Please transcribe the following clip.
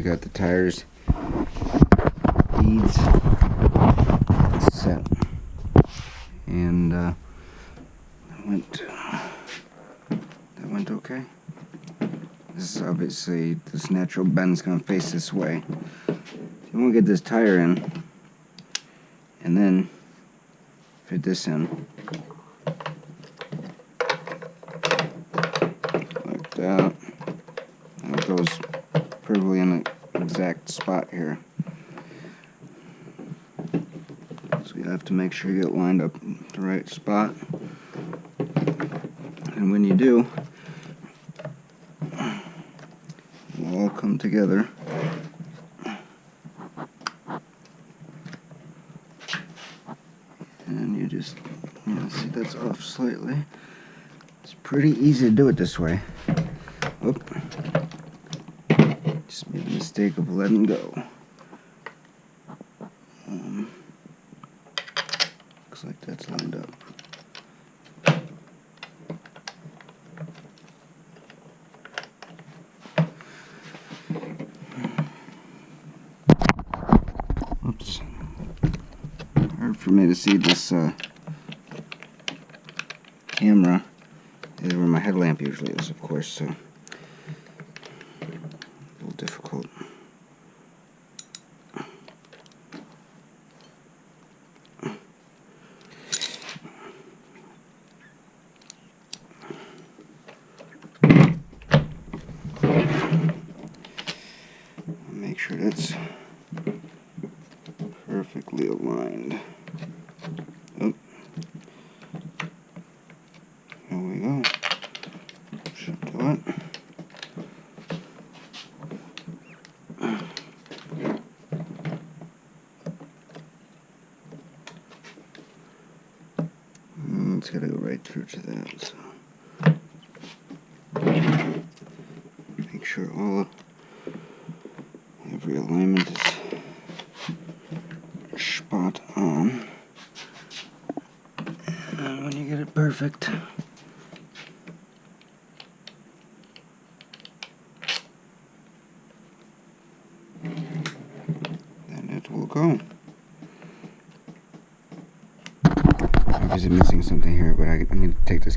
we got the tires, beads set, and that went okay. This is obviously, this natural bend's gonna face this way. You want to get this tire in, and then fit this in like that. And it goes perfectly in the exact spot here. So you have to make sure you get lined up in the right spot. And when you do, it'll all come together. And you just, see that's off slightly. It's pretty easy to do it this way. Oop. Just made the mistake of letting go. Looks like that's lined up. Oops. Hard for me to see this camera. Is where my headlamp usually is, of course, so a little difficult. Make sure that's perfectly aligned. Oh. There we go. Should do it. It's got to go right through to that. So make sure every alignment is spot on. And when you get it perfect, then it will go. Obviously missing something here, but I need to take this